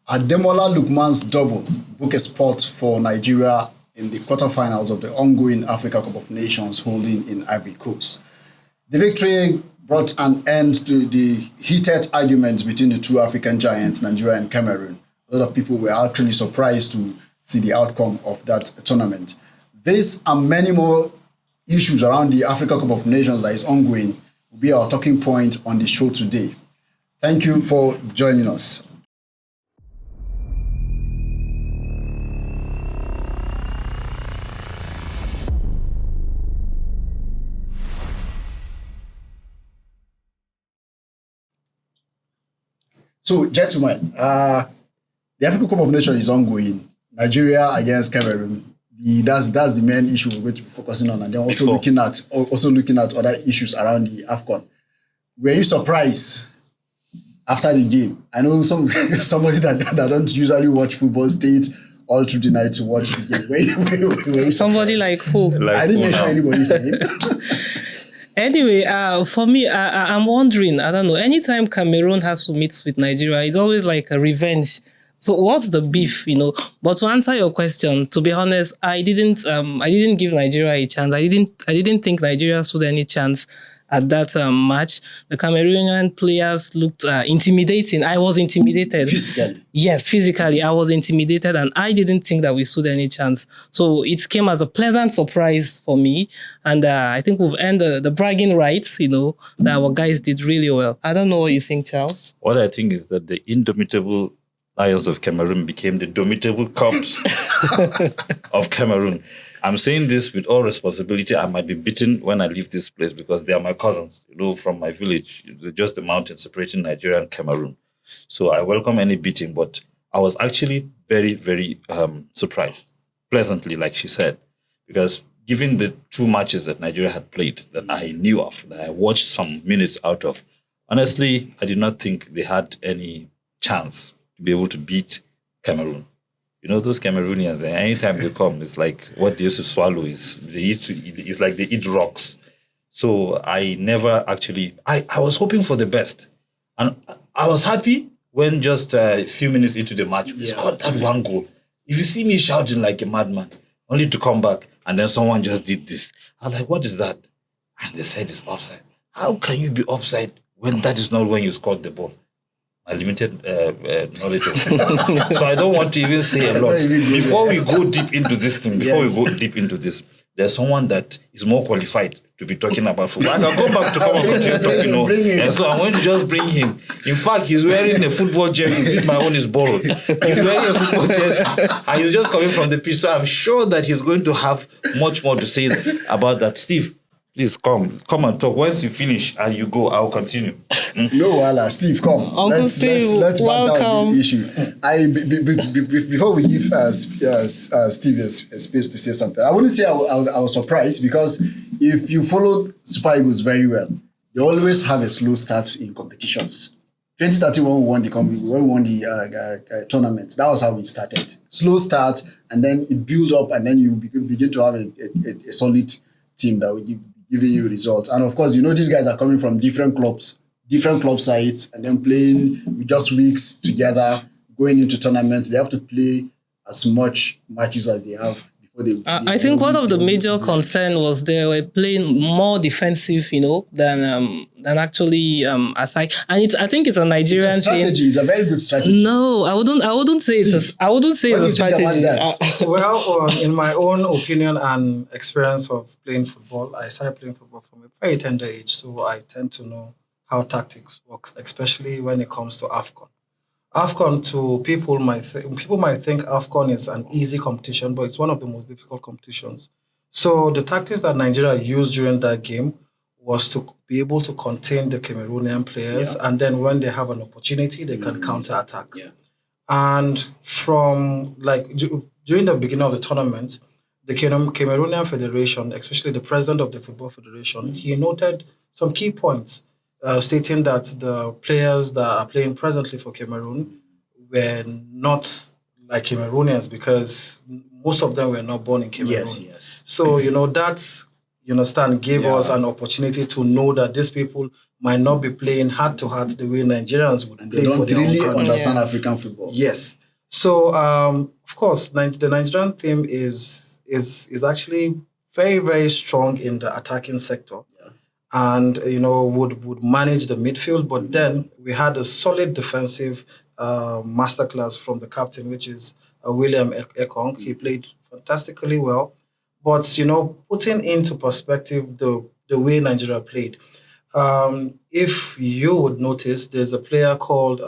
Ademola Lookman's double book a spot for Nigeria in the quarterfinals of the ongoing Africa Cup of Nations holding in Ivory Coast. The victory brought an end to the heated arguments between the two African giants, Nigeria and Cameroon. A lot of people were actually surprised to see the outcome of that tournament. This and many more issues around the Africa Cup of Nations that is ongoing will be our talking point on the show today. Thank you for joining us. So, gentlemen, the African Cup of Nations is ongoing. Nigeria against Cameroon. That's the main issue we're going to be focusing on, and then also looking at other issues around the AFCON. Were you surprised after the game? I know somebody that don't usually watch football stayed all through the night to watch the game. Were you somebody like who? I didn't mention anybody's name. Anyway, for me, I'm wondering, I don't know, anytime Cameroon has to meet with Nigeria, it's always like a revenge. So what's the beef, But to answer your question, to be honest, I didn't give Nigeria a chance. I didn't think Nigeria stood any chance at that match. The Cameroonian players looked intimidating. I was intimidated. Physically? Yes, physically. I was intimidated, and I didn't think that we stood any chance. So it came as a pleasant surprise for me. And I think we've earned the bragging rights, that our guys did really well. I don't know what you think, Charles. What I think is that the indomitable Lions of Cameroon became the domitable Cubs of Cameroon. I'm saying this with all responsibility. I might be beaten when I leave this place because they are my cousins, from my village. They're just the mountain separating Nigeria and Cameroon. So I welcome any beating, but I was actually very, very surprised, pleasantly, like she said, because given the two matches that Nigeria had played that I knew of, that I watched some minutes out of, honestly, I did not think they had any chance to be able to beat Cameroon. Those Cameroonians, anytime they come, it's like what they used to swallow it's like they eat rocks. So I never actually, I was hoping for the best. And I was happy when just a few minutes into the match, we scored that one goal. If you see me shouting like a madman, only to come back and then someone just did this. I was like, what is that? And they said it's offside. How can you be offside when that is not when you scored the ball? A limited knowledge of football. So I don't want to even say a lot. Before we go deep into this, there's someone that is more qualified to be talking about football. I can come back to talking, and so I'm going to just bring him. In fact, he's wearing a football jersey. This my own is borrowed. He's wearing a football jersey, and he's just coming from the pitch. So I'm sure that he's going to have much more to say about that. Steve, please come and talk. Once you finish and you go, I'll continue. No, Wala, Steve, come. Uncle Steve, let's back down this issue. Before we give Steve a space to say something, I wouldn't say I was surprised, because if you followed Super Eagles very well, they always have a slow start in competitions. 2013 when we won the tournament, that was how we started. Slow start, and then it built up, and then you begin to have a solid team that will give giving you results. And of course, these guys are coming from different club sides, and then playing with just weeks together, going into tournaments. They have to play as much matches as they have before they. I think one of the major concern was they were playing more defensive, than actually attack. And I think it's a Nigerian it's a strategy. It's a very good strategy. No, I wouldn't say it's a strategy. Well, in my own opinion and experience of playing football, I started playing football from a very tender age, so I tend to know how tactics work, especially when it comes to AFCON. AFCON, to people might think AFCON is an easy competition, but it's one of the most difficult competitions. So the tactics that Nigeria used during that game was to be able to contain the Cameroonian players, and then when they have an opportunity, they can counter-attack. Yeah. And from during the beginning of the tournament, the Cameroonian Federation, especially the president of the Football Federation, he noted some key points, stating that the players that are playing presently for Cameroon were not like Cameroonians, because most of them were not born in Cameroon. Yes. So, that's, gave us an opportunity to know that these people might not be playing heart to heart the way Nigerians would and play they don't for their really own country. understand African football. Yes. So, of course, the Nigerian team is actually very, very strong in the attacking sector, and would manage the midfield. But then we had a solid defensive masterclass from the captain, which is William Ekong. He played fantastically well. But putting into perspective the way Nigeria played, if you would notice, there's a player called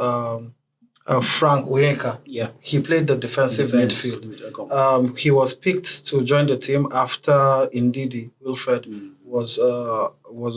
Frank Onyeka. Yeah. He played the defensive Defense midfield. with Ekong. He was picked to join the team after Ndidi Wilfred was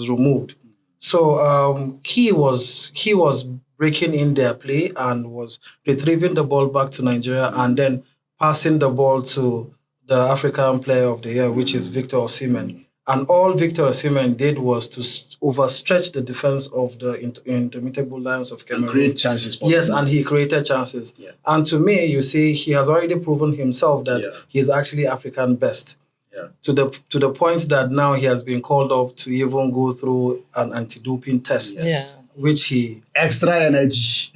removed. So he was breaking in their play and was retrieving the ball back to Nigeria and then passing the ball to the African Player of the Year, which is Victor Osimhen. And all Victor Osimhen did was to overstretch the defense of the Indomitable Lions of Cameroon. And create chances for Yes, them. and he created chances. Yeah. And to me, you see, he has already proven himself that Yeah. he's actually African best. Yeah. To the point that now he has been called up to even go through an anti-doping test, Yeah. which he. Extra energy.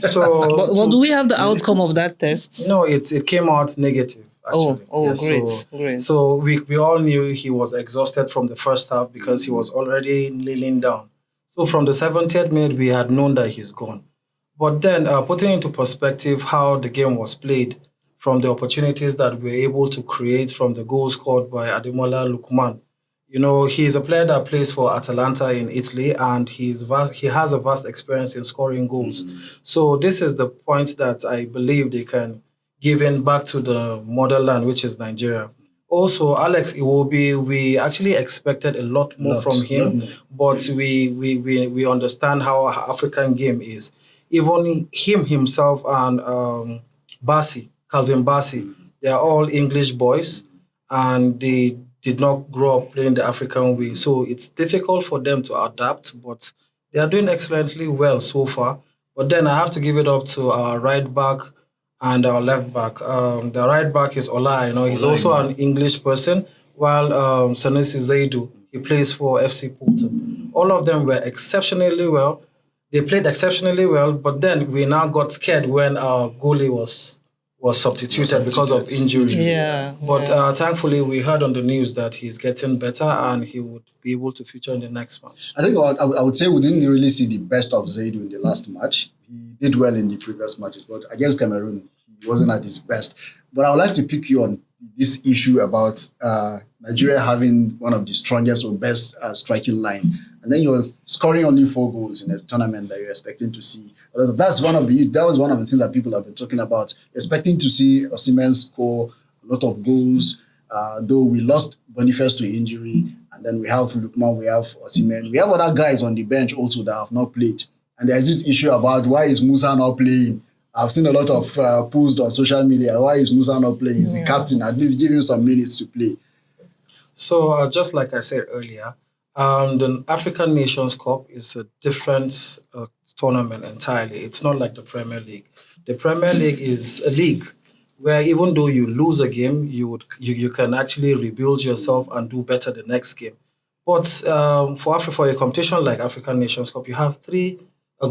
So, But do we have the outcome of that test? no, it came out negative. Actually. Great, great. So we all knew he was exhausted from the first half because he was already kneeling down. So from the 70th minute, we had known that he's gone. But then putting into perspective how the game was played, from the opportunities that we were able to create from the goals scored by Ademola Lookman. He's a player that plays for Atalanta in Italy, and he has a vast experience in scoring goals. So this is the point that I believe they can give in back to the motherland, which is Nigeria. Also, Alex Iwobi, we actually expected a lot more from him, but we understand how our African game is. Even him himself and Calvin Bassey, they are all English boys, and they did not grow up playing the African way. So it's difficult for them to adapt, but they are doing excellently well so far. But then I have to give it up to our right back and our left back. The right back is Ola. He's also an English person, while Sanusi Zaidu, he plays for FC Porto. All of them were exceptionally well. They played exceptionally well, but then we now got scared when our goalie was substituted because of injury. Yeah. But thankfully, we heard on the news that he's getting better and he would be able to feature in the next match. I think I would say we didn't really see the best of Zaidu in the last match. He did well in the previous matches, but against Cameroon, he wasn't at his best. But I would like to pick you on this issue about Nigeria having one of the strongest or best striking line. And then you're scoring only 4 goals in a tournament that you're expecting to see. That was one of the things that people have been talking about, expecting to see Osimhen score a lot of goals. Though we lost Boniface to injury, and then we have Lukman, we have Osimhen, we have other guys on the bench also that have not played. And there's this issue about why is Musa not playing? I've seen a lot of posts on social media. Why is Musa not playing? He's the captain. At least give him some minutes to play. So just like I said earlier, the African Nations Cup is a different tournament entirely. It's not like the Premier League. The Premier League is a league where even though you lose a game, you can actually rebuild yourself and do better the next game. But for a competition like African Nations Cup, you have 3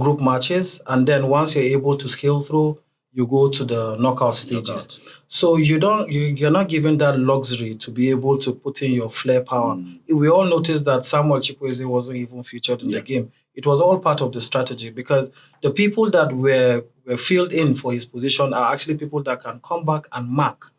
group matches, and then once you're able to scale through, you go to the knockout stages. So you're not given that luxury to be able to put in your flair power. We all noticed that Samuel Chukwueze wasn't even featured in the game. It was all part of the strategy because the people that were filled in for his position are actually people that can come back and mark.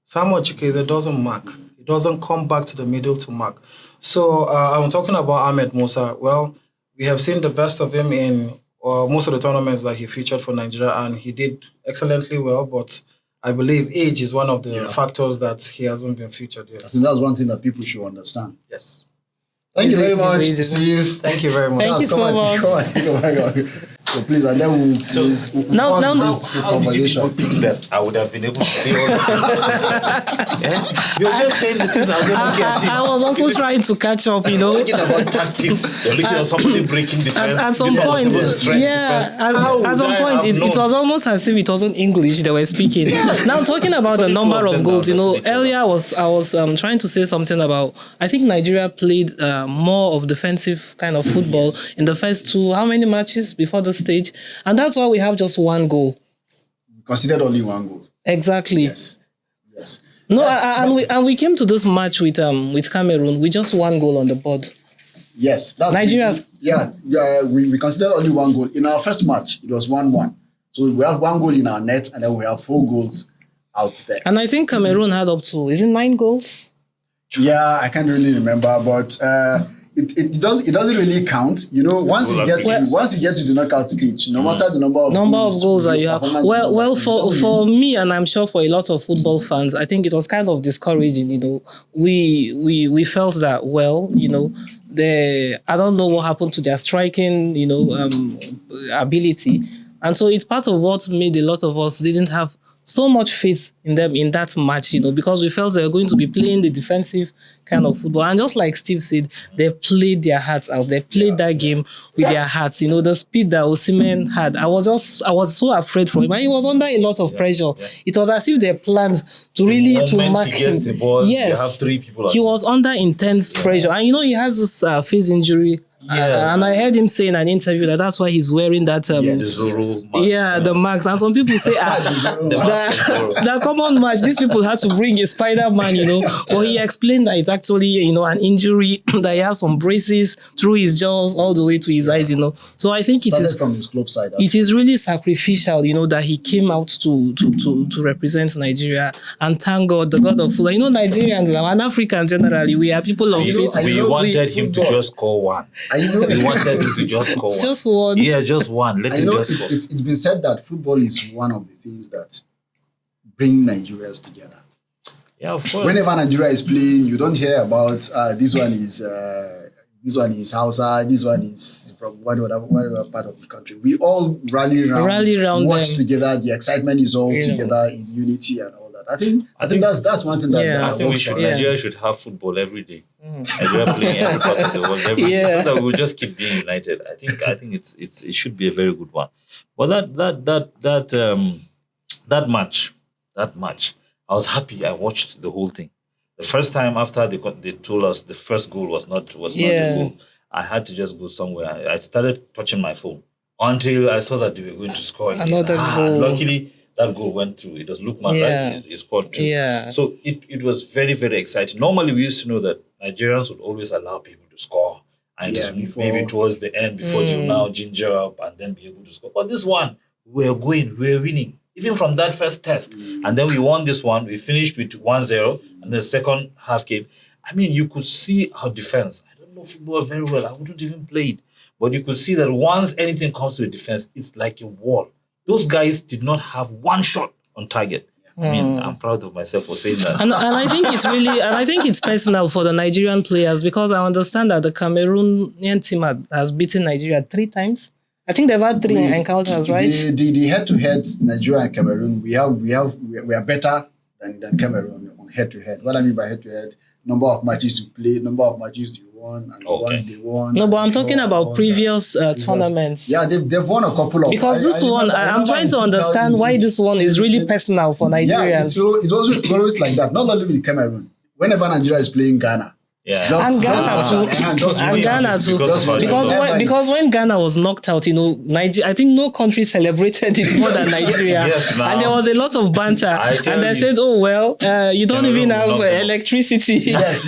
Samuel Chukwueze doesn't mark. He doesn't come back to the middle to mark. So I'm talking about Ahmed Musa. Well, we have seen the best of him in most of the tournaments that he featured for Nigeria, and he did excellently well. But I believe age is one of the factors that he hasn't been featured yet. I think that's one thing that people should understand. Yes. Thank you very much, Steve. Thank you very much. Thank you so much. Come on. Oh my God. So please, and then we'll Now- this How did you conversation. people think that I would have been able to say all the things? You're just saying the things I was able to get I was also trying to catch up, you know. Talking about tactics, you're looking at somebody breaking defense. At some before point, supposed to stretch defense. How at would some I point, have it known? was almost as if it wasn't English they were speaking. Now, talking about the Only 2 number of of them goals, you now, know, that's the earlier I was trying to say something about, I think Nigeria played more of defensive kind of football in the first 2, how many matches before the stage? And that's why we have just 1 goal. Considered only one goal. Exactly. Yes. No, and we came to this match with Cameroon with just one goal on the board. Yes, that's Nigeria's. We considered only one goal in our first match. It was 1-1. So we have one goal in our net, and then we have 4 goals out there. And I think Cameroon had up to 9 goals? Yeah, I can't really remember, but it doesn't really count. You know, once you get to the knockout stage, no matter the number of goals that you have. Well, for me, and I'm sure for a lot of football fans, I think it was kind of discouraging. You know, we felt that I don't know what happened to their striking, ability, and so it's part of what made a lot of us didn't have so much faith in them in that match, because we felt they were going to be playing the defensive kind of football. And just like Steve said, they played their hearts out. They played that game with their hearts. The speed that Osimhen had. I was so afraid for him. And he was under a lot of pressure. Yeah. It was as if they planned to really mark he gets him. The ball, yes, you have 3 people. He was under intense pressure. And he has this face injury. And I heard him say in an interview that that's why he's wearing that the Zorro mask. The mask. And some people say the common match, these people had to bring a Spider-Man, but he explained that it's actually an injury, that he has some braces through his jaws all the way to his eyes, So I think it is from his club side. It is really sacrificial, that he came out to represent Nigeria. And thank God, the God of football. Nigerians and Africans generally, we are people of faith. We wanted him to just score one. We wanted him to just score one. Just one. Yeah, just one. Let him just score. It's been said that football is one of the things that bring Nigerians together. Yeah, of course. Whenever Nigeria is playing, you don't hear about this one is Hausa, this one is from whatever part of the country. We all rally around, watch them together. The excitement is all together in unity and all that. I think that's one thing that I think Nigeria should have football every day. Nigeria playing every part of the world every day, so that we'll just keep being united. I think it should be a very good one. But that match, I was happy. I watched the whole thing. The first time after they told us the first goal was not the goal, I had to just go somewhere. I started touching my phone until I saw that they were going to score another goal. Luckily, that goal went through. It was Lukman, right? He scored 2. Yeah. So it was very, very exciting. Normally, we used to know that Nigerians would always allow people to score. And maybe towards the end, before they will now ginger up and then be able to score. But this one, we're winning. Even from that first test. And then we won this one. We finished with 1-0. And the second half came. I mean, you could see our defense. I don't know football very well. I wouldn't even play it. But you could see that once anything comes to the defense, it's like a wall. Those guys did not have one shot on target. I mean, I'm proud of myself for saying that. And I think it's really, and I think it's personal for the Nigerian players, because I understand that the Cameroonian team has beaten Nigeria 3 times. I think they've had 3 encounters, right? The head-to-head Nigeria and Cameroon, we are better than Cameroon on head-to-head. What I mean by head-to-head, number of matches you played, number of matches you won, and the ones they won. No, but I'm talking about previous tournaments. Yeah, they've won a couple of. Because this one, I'm trying to understand why this one is really personal for Nigerians. Yeah, it's always like that. Not only with Cameroon. Whenever Nigeria is playing Ghana. Yeah. And Ghana too. Because when Ghana was knocked out, I think no country celebrated it more than Nigeria. And there was a lot of banter. And they said, "Oh well, you don't even have electricity." Yes.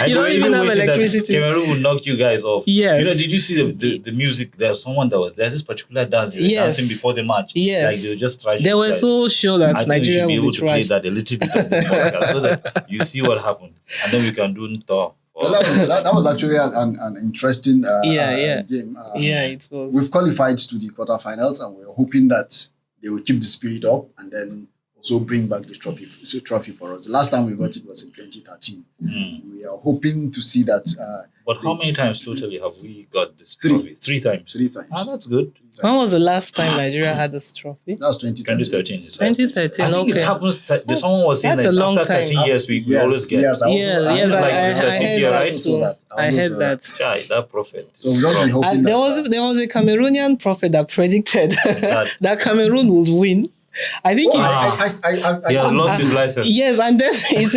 You don't even have electricity. Cameroon will knock you guys off. Yes. Did you see the music? There's this particular dance they were dancing before the match. Yes. Like they were just trying. They were so sure that Nigeria would be able to play that a little bit of this podcast so that you see what happened, and then we can do. That was actually an interesting game. It was. We've qualified to the quarterfinals, and we're hoping that they will keep the spirit up and then also bring back the trophy for us. The last time we got it was in 2013. We are hoping to see that. But how many times totally have we got this trophy? 3 times. 3 times. That's good. When was the last time Nigeria had this trophy? That was 2013. 2013. I think it happens. Someone was saying that's a long after 13 years we always get. I heard that. Yeah, that prophet. So we'll just be hoping there was a Cameroonian prophet that predicted that Cameroon would win. I think he has lost his license. Yes, and then his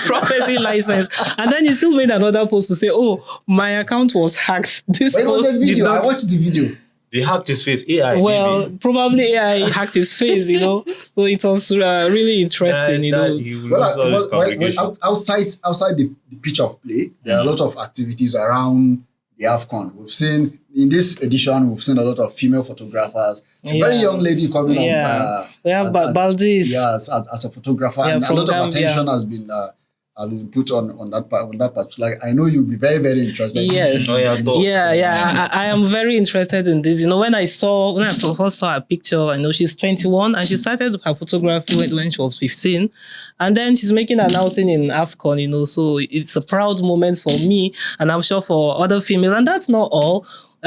prophecy license, and then he still made another post to say, "Oh, my account was hacked." This post I watched the video. They hacked his face. AI. Well, maybe. probably AI hacked his face, So it was really interesting, He will lose all his congregation. Outside the pitch of play, there are a lot of activities around the AFCON. We've seen in this edition, we've seen a lot of female photographers. A very young lady coming up. We have Baldi's. Yes, as a photographer, and a lot of attention has been put on that part. Like, I know you'll be very, very interested. Yes. I am very interested in this. When I first saw her picture, I know she's 21 and she started her photography when she was 15, and then she's making an outing in AFCON. So it's a proud moment for me, and I'm sure for other females. And that's not all.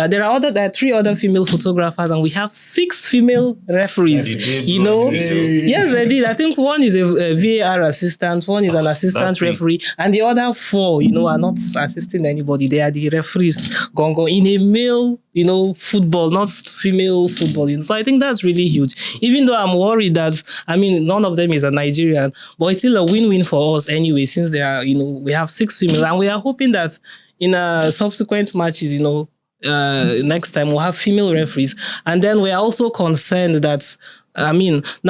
There are 3 other female photographers, and we have 6 female referees. Yes, I did. I think one is a VAR assistant, one is an assistant referee, and the other 4, are not assisting anybody. They are the referees gongo in a male, football, not female football. So I think that's really huge. Even though I'm worried that, none of them is a Nigerian, but it's still a win-win for us anyway, since there are, we have 6 females, and we are hoping that in subsequent matches, next time we'll have female referees. And then we're also concerned that, now,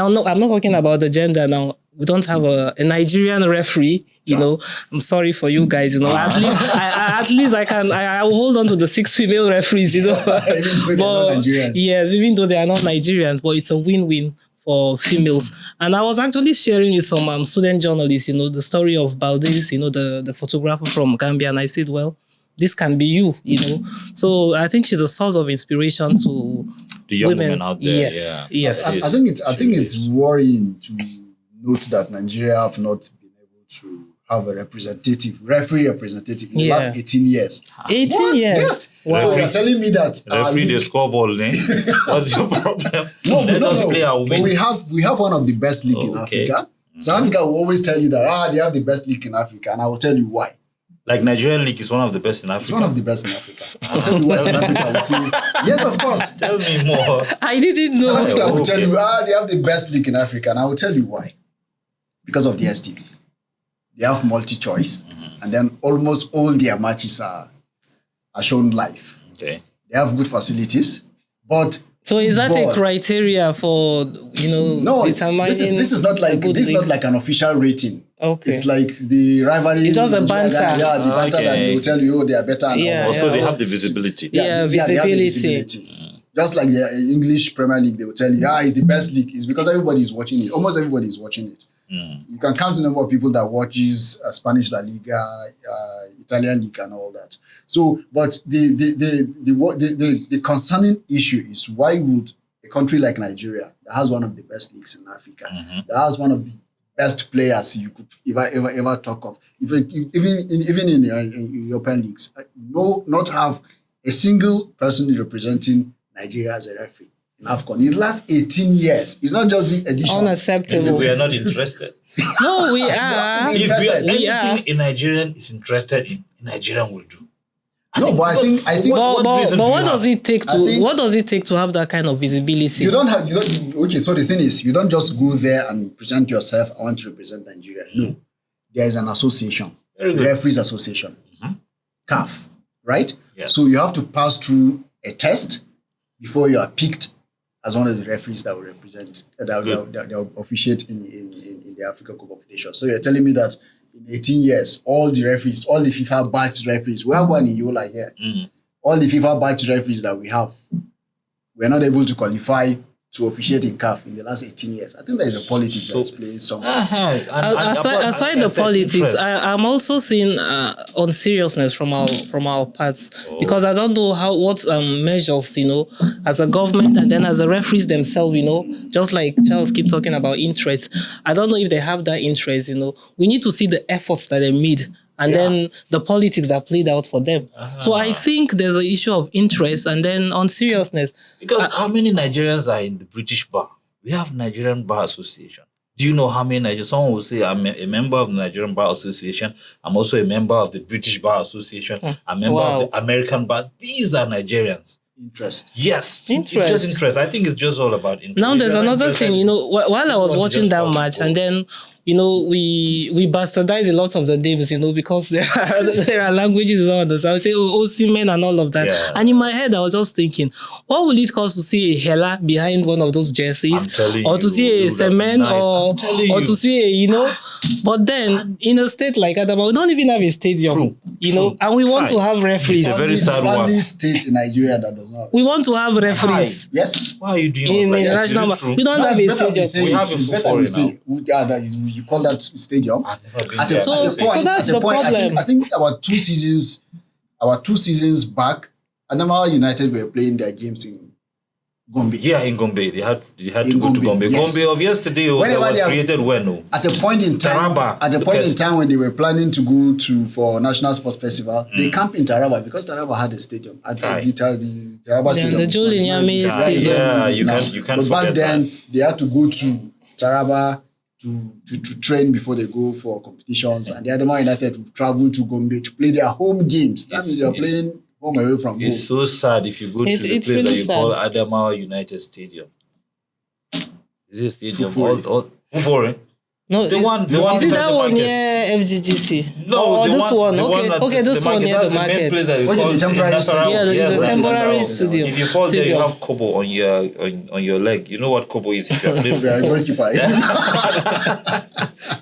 no, I'm not talking about the gender now. We don't have a Nigerian referee, I'm sorry for you guys, at least I will hold on to the 6 female referees, but, yes, even though they are not Nigerians, but it's a win-win for females. And I was actually sharing with some student journalists, the story of Baldi's, the photographer from Gambia, and I said, well, this can be you, So I think she's a source of inspiration to the young women out there. Yes. I think it's worrying to note that Nigeria have not been able to have a referee representative in the last 18 years. 18 what? years? Yes. Wow. So you're telling me that referee the scoreball, What's your problem? No. But we have one of the best league in Africa. South Africa will always tell you that they have the best league in Africa, and I will tell you why. Like Nigerian league is one of the best in Africa. It's one of the best in Africa. I'll tell you what's in Africa. I will say, yes, of course. Tell me more. I didn't know. South Africa will tell you, they have the best league in Africa, and I will tell you why. Because of the STV. They have multi-choice, and then almost all their matches are shown live. Okay. They have good facilities, but so is that a criteria for determining? This is not like an official rating. Okay. It's like the rivalry. It's also banter. The banter that they will tell you, they are better. And also, they have the visibility. They have the visibility. Just like the English Premier League, they will tell you, it's the best league. It's because everybody is watching it. Almost everybody is watching it. You can count the number of people that watches Spanish La Liga, Italian League, and all that. So, but the concerning issue is, why would a country like Nigeria, that has one of the best leagues in Africa, that has one of the best players you could ever talk of, even in European leagues, not have a single person representing Nigeria as a referee in AFCON in the last 18 years? It's not just the edition. Unacceptable. We are not interested. No, we are. Anything in Nigerian is interested in, Nigerian will do. But I think. But what does it take to? What does it take to have that kind of visibility? Okay, so the thing is, you don't just go there and present yourself. I want to represent Nigeria. No, there is an association, referees association, CAF, right? Yes. So you have to pass through a test before you are picked as one of the referees that will represent, that will officiate in the African Cup of Nations. So you're telling me that in 18 years, all the FIFA batch referees, we have one in Yola here, all the FIFA batch referees that we have, we're not able to qualify to officiate in CAF in the last 18 years. I think there is a politics that is playing somewhere. Aside the politics, I'm also seeing on seriousness from our parts, because I don't know what measures, as a government and then as the referees themselves, just like Charles keep talking about interest. I don't know if they have that interest. We need to see the efforts that they made, and then the politics that played out for them. So I think there's an issue of interest, and then on seriousness. Because how many Nigerians are in the British Bar? We have Nigerian Bar Association. Do you know how many Nigerians? Someone will say, I'm a member of the Nigerian Bar Association. I'm also a member of the British Bar Association. I'm a member of the American Bar. These are Nigerians. Interest. Yes. It's just interest. I think it's just all about interest. Now there's another thing, while I was watching that match, and then we bastardize a lot of the names, because there are languages you don't understand. I would say, Osimhen and all of that. Yeah. And in my head, I was just thinking, what will it cost to see a Hela behind one of those jerseys? Or to see a Semen, or to see but then in a state like Adamawa, we don't even have a stadium, True. and we want to have referees. It's a very sad one. Only state in Nigeria that does not. We want to have referees. Yes. Why are you doing In all that? international Is it true? we don't have a stadium. We have a It's better football we say that is you call that stadium. I've never been At there. a, So- at a so point, that's at a the point, problem. I think about 2 seasons back, Adamawa United were playing their games in Gombe. Yeah, in Gombe. They had In to go to Gombe, Gombe. yes. Gombe of yesterday that Whenever was they are- created when? No? At a point in time, Taraba. when they were planning to go for National Sports Festival, they camped in Taraba because Taraba had a stadium. At the Aye. Taraba Stadium. the Joel Inyame It's not- Stadium. Yeah, you now. can't But back forget then, they had to go to Taraba to train before they go for competitions, and the Adamawa United would travel to Gombe to play their home games. That means they are playing home away from home. It's so sad if you go to It's the place really that you sad. call Adamawa United Stadium. Is it a stadium? Fufore. Fufore? No, The one is it that beside the one market. near FGGC? No, or the this one? the Okay, at okay, this one near That's the main market. place that we Okay, call the temporary Nasarawa. stadium. Yeah, it's a that's temporary Nasarawa. stadium. If you fall there, you Stadium. have kobo on your leg. You know what kobo is if you're playing We are football. goalkeeper.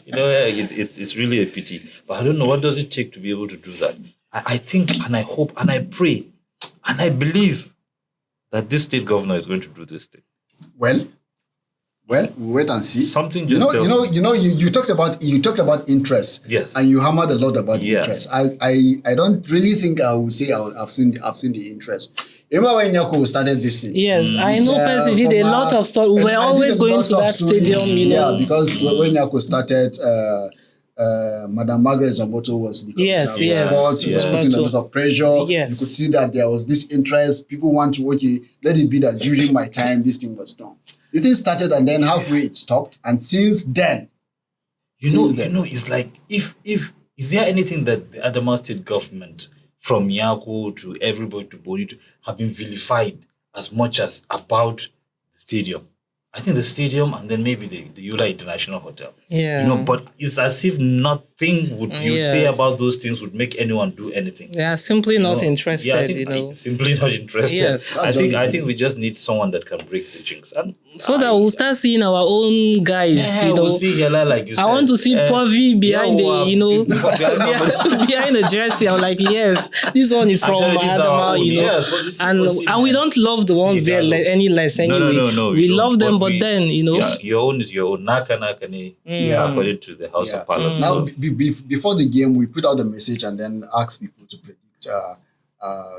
It's really a pity. But I don't know, what does it take to be able to do that? I think and I hope and I pray and I believe that this state governor is going to do this thing. Well, we'll wait and see. Something You just tells me. you talked about interest. Yes. And you hammered a lot about Yes. interest. I don't really think I would say I've seen the interest. Remember when Nyako started this thing? Yes, I know person did a from lot our- of stuff. We and were I did always a going lot to of that stories. stadium, Yeah, because when Nyako started, Madam Margaret Zamboto was the Yes, commissioner of yes. sports. He was Yeah. putting a lot of pressure. Yes. You could see that there was this interest. People want to, let it be that during my time, this thing was done. The thing started and then halfway it stopped. And since then, It's like if is there anything that the Adamawa state government, from Nyako to everybody to Bori, have been vilified as much as about the stadium? I think the stadium and then maybe the Yola International Hotel. Yeah. But it's as if nothing would you say Yes. about those things would make anyone do anything. They are simply not No. interested, Yeah, I think simply not interested. Yes. I think we just need someone that can break the jinx. And So that we'll start seeing our own guys, we'll see Hela, like you said. I want to see Povi behind the behind the jersey. I'm like, yes, this one is from Adamawa, Yes, but you see, and we don't love the ones there any less anyway. No, we don't. love them, but then Yeah, your own is your own. Naka ni, Yeah. according to the House of Parliament. Now, So, before the game, we put out a message and then asked people to predict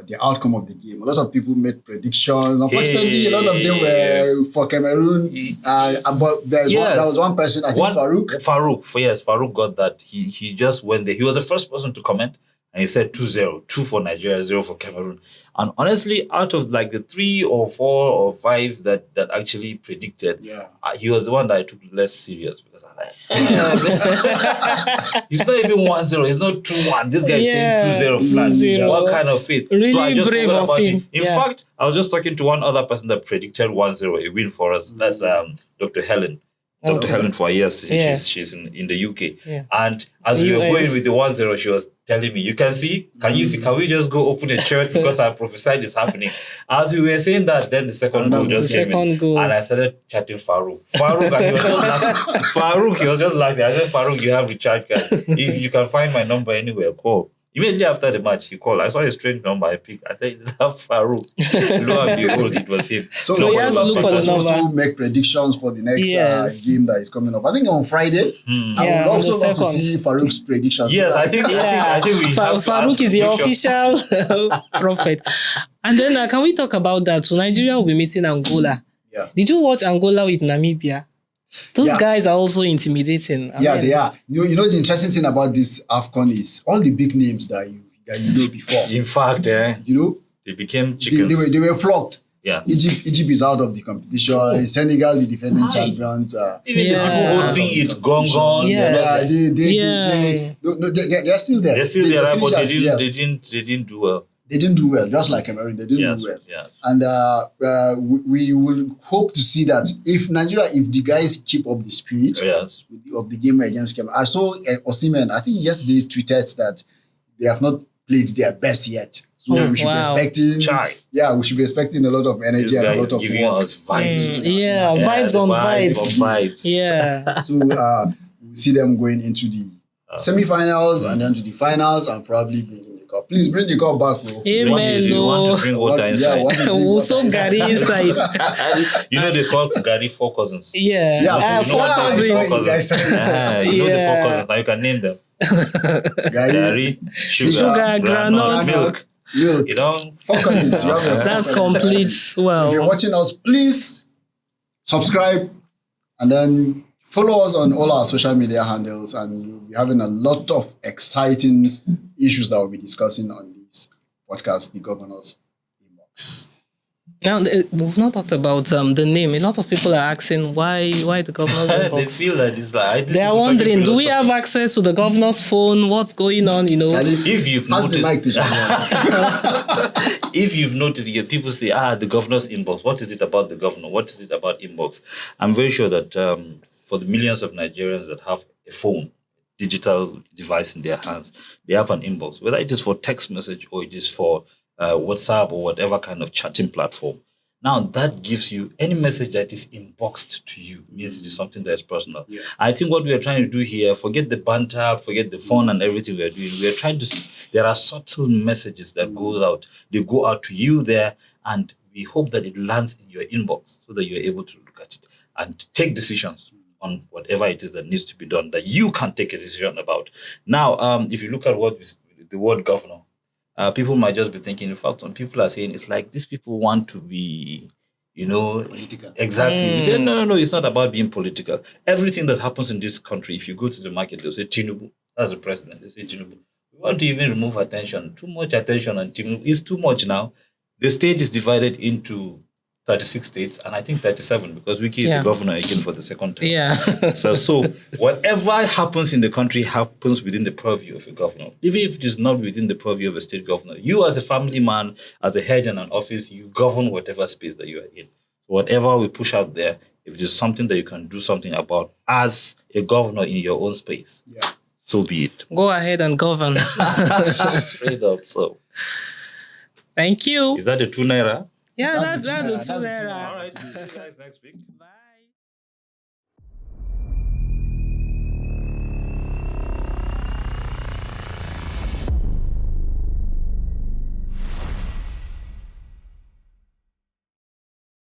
the outcome of the game. A lot of people made predictions. Unfortunately, a lot of them were for Cameroon. But there was one person, I think Farouk. Farouk got that. He just went there. He was the first person to comment. And he said 2-0, 2 for Nigeria, 0 for Cameroon. And honestly, out of like the 3 or 4 or 5 that actually predicted, he was the one that I took less serious because I'm like, it's not even 1-0, it's not 2-1. This guy is saying 2-0 flat. 2-0. What kind of faith? Really so I just brave forgot of about him. it. In fact, I was just talking to one other person that predicted 1-0, a win for us. That's Dr. Helen. Dr. Helen for years. She's in the UK. Yeah. And as we were going with the 1-0, she was telling me, you can see, can we just go open a church because I prophesied is happening. As we were saying that, then the second goal just came in. And I started chatting Farouk. And he was just laughing. Farouk, he was just laughing. I said, Farouk, you have recharge card. If you can find my number anywhere, call. Immediately after the match, he called. I saw a strange number. I picked. I said, "Is that Farouk?" Lo and behold, it was him. So you have to look for the number. Also make predictions for the next game that is coming up. I think on Friday. I would also love to see Farouk's predictions. Yes, I think we have Farouk is your official prophet. And then can we talk about that? So Nigeria will be meeting Angola. Yeah. Did you watch Angola with Namibia? Those guys are also intimidating. They are. You know the interesting thing about this AFCON is all the big names that you know before. In fact, they became chickens. They were flogged. Yes. Egypt is out of the competition. Senegal, the defending champions. Even the people hosting it, gone. They're still there. They're still there, but they didn't do well. they didn't do well, just like Cameroon, they didn't do well. Yes. And we will hope to see that if the guys keep up the spirit Yes. of the game against Cameroon. I saw Osimhen, I think yesterday, tweeted that they have not played their best yet. So we should wow. be expecting, Chai. we should be expecting a lot of energy This and guy a lot is of giving work. us vibes. Vibes the on vibes. vibes. On vibes. Yeah. So we'll see them going into the semi-finals and then to the finals and probably bringing the cup. Please bring the cup back, bro. Amen. You want to bring water inside. We'll so Gary inside. You know they call Gary 4 cousins. Yeah. Yeah, You know what they Four are, 4 cousins. cousins. You know the 4 Yeah. cousins. Now you can name them. Gary, Sugar, groundnuts, milk. milk. You know, 4 cousins. You have your That's 4 cousins. complete. So if Well, you're watching us, please subscribe and then follow us on all our social media handles, and you'll be having a lot of exciting issues that we'll be discussing on this podcast, The Governor's Inbox. now we've not talked about the name. A lot of people are asking why the governor's they inbox. feel like this. Like, They are wondering, do we have access to the governor's phone? What's going on? You know. Charlie, If you've pass the mic to noticed, Charlie. if you've noticed, people say, the governor's inbox. What is it about the governor? What is it about inbox? I'm very sure that for the millions of Nigerians that have a phone, digital device in their hands, they have an inbox, whether it is for text message or it is for WhatsApp or whatever kind of chatting platform. Now, that gives you any message that is inboxed to you, means it is something that is personal. Yeah. I think what we are trying to do here, forget the banter, forget the fun and everything we are doing. We are trying to, there are subtle messages that go out. They go out to you there, and we hope that it lands in your inbox so that you're able to look at it and take decisions on whatever it is that needs to be done, that you can take a decision about. Now, if you look at the word governor, people might just be thinking, in fact, when people are saying it's like these people want to be, Political. exactly. We say, no, it's not about being political. Everything that happens in this country, if you go to the market, they'll say Tinubu, that's the president. They say Tinubu. We want to even remove attention. Too much attention on Tinubu. It's too much now. The state is divided into 36 states, and I think 37, because Wiki is a governor again for the second time. Yeah. So whatever happens in the country happens within the purview of a governor. Even if it is not within the purview of a state governor, you as a family man, as a head in an office, you govern whatever space that you are in. Whatever we push out there, if it is something that you can do something about as a governor in your own space, so be it. Go ahead and govern. Straight up. So, Thank you. is that the 2 naira? Yeah, That's that's the the two two naira. naira. All right. See you guys next week. Bye.